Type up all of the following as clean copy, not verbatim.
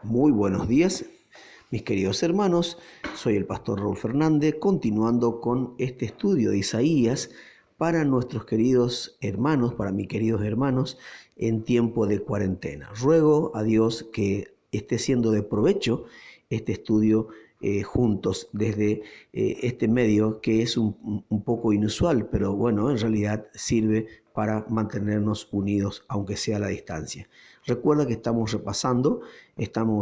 Muy buenos días, mis queridos hermanos. Soy el pastor Raúl Fernández, continuando con este estudio de Isaías para nuestros queridos hermanos, para mis queridos hermanos, en tiempo de cuarentena. Ruego a Dios que esté siendo de provecho este estudio juntos desde este medio que es un poco inusual, pero bueno, en realidad sirve para mantenernos unidos, aunque sea a la distancia. Recuerda que estamos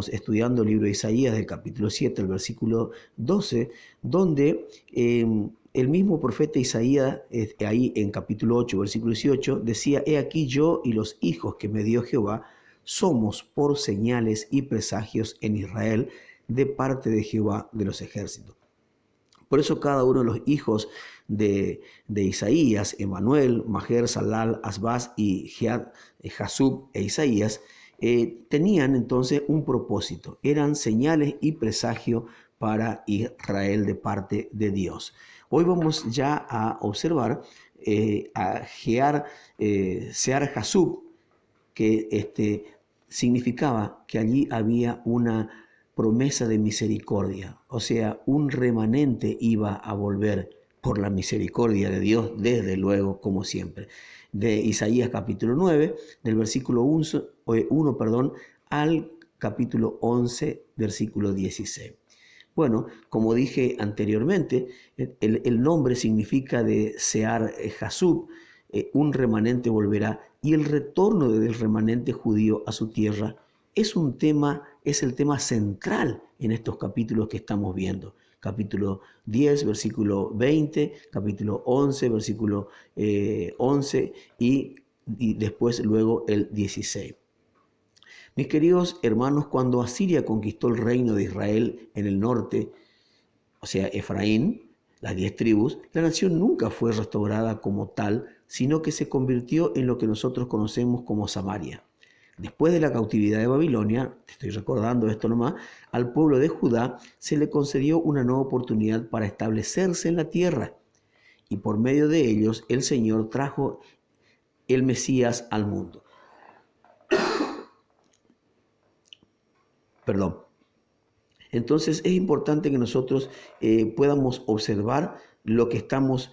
estudiando el libro de Isaías del capítulo 7, el versículo 12, donde el mismo profeta Isaías, ahí en capítulo 8, versículo 18, decía: He aquí yo y los hijos que me dio Jehová somos por señales y presagios en Israel de parte de Jehová de los ejércitos. Por eso cada uno de los hijos de Isaías, Emanuel, Majer, Salal, Asbaz y Jasub e Isaías, tenían entonces un propósito, eran señales y presagio para Israel de parte de Dios. Hoy vamos ya a observar a Sear Jasub, que significaba que allí había una promesa de misericordia, o sea, un remanente iba a volver por la misericordia de Dios, desde luego, como siempre. De Isaías capítulo 9, del versículo 1 al capítulo 11, versículo 16. Bueno, como dije anteriormente, el nombre significa de Sear Jasub, un remanente volverá, y el retorno del remanente judío a su tierra es el tema central en estos capítulos que estamos viendo. Capítulo 10, versículo 20, capítulo 11, versículo 11 y después luego el 16. Mis queridos hermanos, cuando Asiria conquistó el reino de Israel en el norte, o sea, Efraín, las 10 tribus, la nación nunca fue restaurada como tal, sino que se convirtió en lo que nosotros conocemos como Samaria. Después de la cautividad de Babilonia, te estoy recordando esto nomás, al pueblo de Judá se le concedió una nueva oportunidad para establecerse en la tierra, y por medio de ellos el Señor trajo el Mesías al mundo. Perdón. Entonces es importante que nosotros podamos observar lo que estamos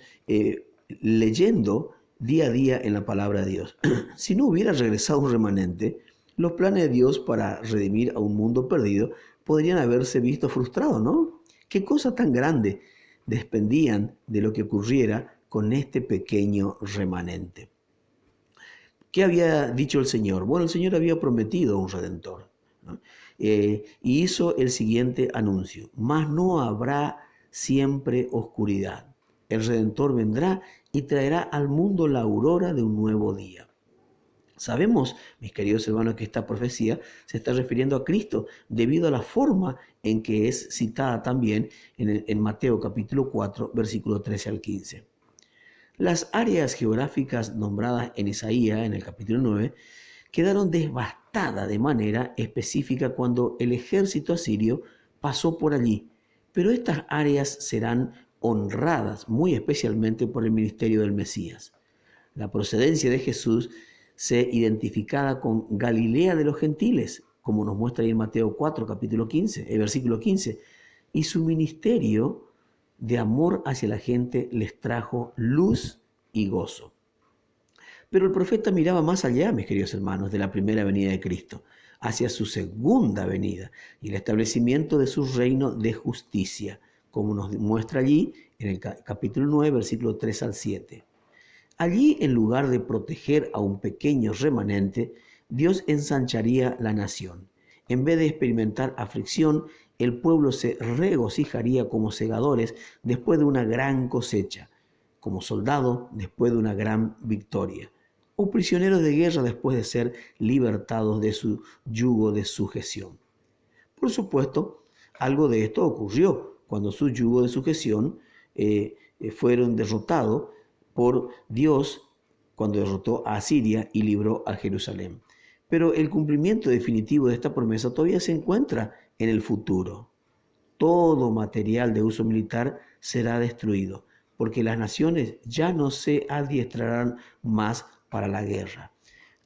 leyendo día a día en la palabra de Dios. Si no hubiera regresado un remanente, los planes de Dios para redimir a un mundo perdido podrían haberse visto frustrados, ¿no? ¿Qué cosa tan grande dependían de lo que ocurriera con este pequeño remanente? ¿Qué había dicho el Señor? Bueno, el Señor había prometido un redentor, ¿no? Y hizo el siguiente anuncio: mas no habrá siempre oscuridad. El redentor vendrá y traerá al mundo la aurora de un nuevo día. Sabemos, mis queridos hermanos, que esta profecía se está refiriendo a Cristo debido a la forma en que es citada también en Mateo capítulo 4, versículo 13 al 15. Las áreas geográficas nombradas en Isaías en el capítulo 9 quedaron devastadas de manera específica cuando el ejército asirio pasó por allí, pero estas áreas serán honradas muy especialmente por el ministerio del Mesías. La procedencia de Jesús se identificada con Galilea de los gentiles, como nos muestra ahí en Mateo 4, capítulo 15, el versículo 15, y su ministerio de amor hacia la gente les trajo luz y gozo. Pero el profeta miraba más allá, mis queridos hermanos, de la primera venida de Cristo, hacia su segunda venida y el establecimiento de su reino de justicia, como nos muestra allí en el capítulo 9, versículo 3 al 7. Allí, en lugar de proteger a un pequeño remanente, Dios ensancharía la nación. En vez de experimentar aflicción, el pueblo se regocijaría como segadores después de una gran cosecha, como soldados después de una gran victoria, o prisioneros de guerra después de ser libertados de su yugo de sujeción. Por supuesto, algo de esto ocurrió cuando su yugo de sujeción fueron derrotados por Dios cuando derrotó a Asiria y libró a Jerusalén. Pero el cumplimiento definitivo de esta promesa todavía se encuentra en el futuro. Todo material de uso militar será destruido, porque las naciones ya no se adiestrarán más para la guerra.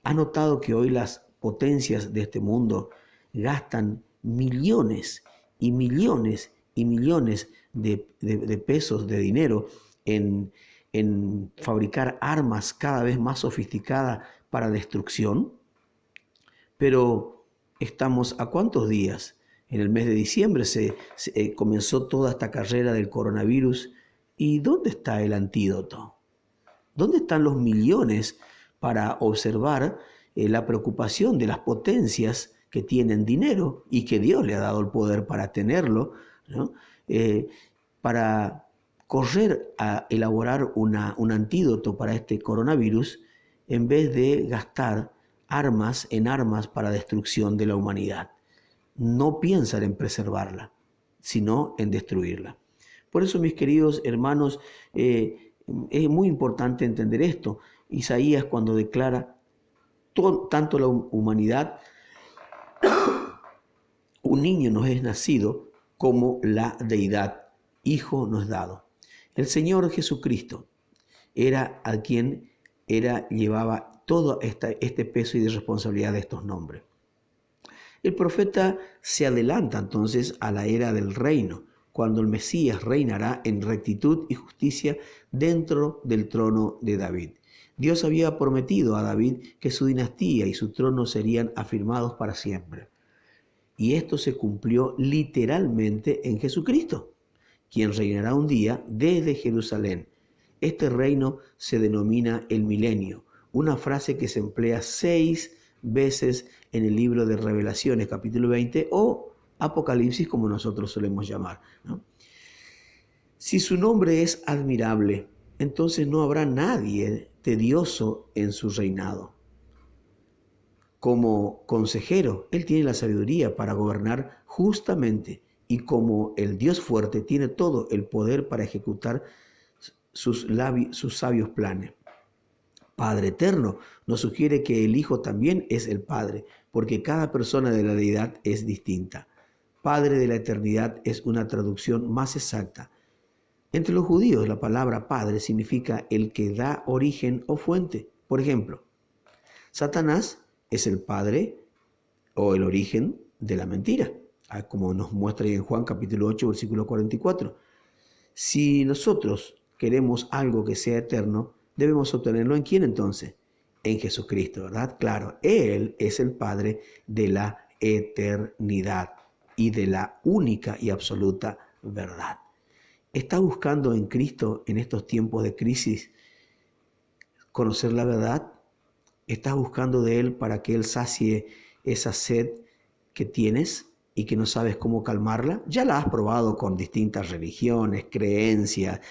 ¿Has notado que hoy las potencias de este mundo gastan millones y millones y millones de pesos, de dinero, en fabricar armas cada vez más sofisticadas para destrucción. Pero estamos a cuántos días. En el mes de diciembre se comenzó toda esta carrera del coronavirus. ¿Y dónde está el antídoto? ¿Dónde están los millones para observar la preocupación de las potencias que tienen dinero y que Dios le ha dado el poder para tenerlo, ¿no? Para correr a elaborar un antídoto para este coronavirus en vez de gastar armas en armas para destrucción de la humanidad? No piensan en preservarla, sino en destruirla. Por eso, mis queridos hermanos, es muy importante entender esto. Isaías, cuando declara tanto la humanidad, un niño nos es nacido, como la deidad, hijo nos es dado. El Señor Jesucristo era a quien llevaba todo este peso y de responsabilidad de estos nombres. El profeta se adelanta entonces a la era del reino, cuando el Mesías reinará en rectitud y justicia dentro del trono de David. Dios había prometido a David que su dinastía y su trono serían afirmados para siempre. Y esto se cumplió literalmente en Jesucristo, quien reinará un día desde Jerusalén. Este reino se denomina el milenio, una frase que se emplea 6 veces en el libro de Revelaciones, capítulo 20, o Apocalipsis, como nosotros solemos llamar, ¿no? Si su nombre es admirable, entonces no habrá nadie tedioso en su reinado. Como consejero, él tiene la sabiduría para gobernar justamente, y como el Dios fuerte tiene todo el poder para ejecutar sus sabios planes. Padre eterno nos sugiere que el Hijo también es el Padre, porque cada persona de la deidad es distinta. Padre de la eternidad es una traducción más exacta. Entre los judíos, la palabra padre significa el que da origen o fuente. Por ejemplo, Satanás es el padre o el origen de la mentira, como nos muestra en Juan capítulo 8, versículo 44. Si nosotros queremos algo que sea eterno, debemos obtenerlo ¿en quién entonces? En Jesucristo, ¿verdad? Claro, Él es el Padre de la eternidad y de la única y absoluta verdad. ¿Estás buscando en Cristo en estos tiempos de crisis conocer la verdad? ¿Estás buscando de Él para que Él sacie esa sed que tienes y que no sabes cómo calmarla? Ya la has probado con distintas religiones, creencias,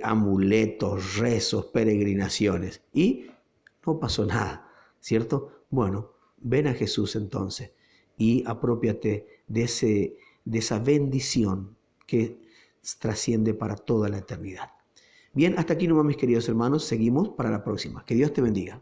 amuletos, rezos, peregrinaciones y no pasó nada, ¿cierto? Bueno, ven a Jesús entonces y aprópiate de esa bendición que trasciende para toda la eternidad. Bien, hasta aquí nomás, mis queridos hermanos. Seguimos para la próxima. Que Dios te bendiga.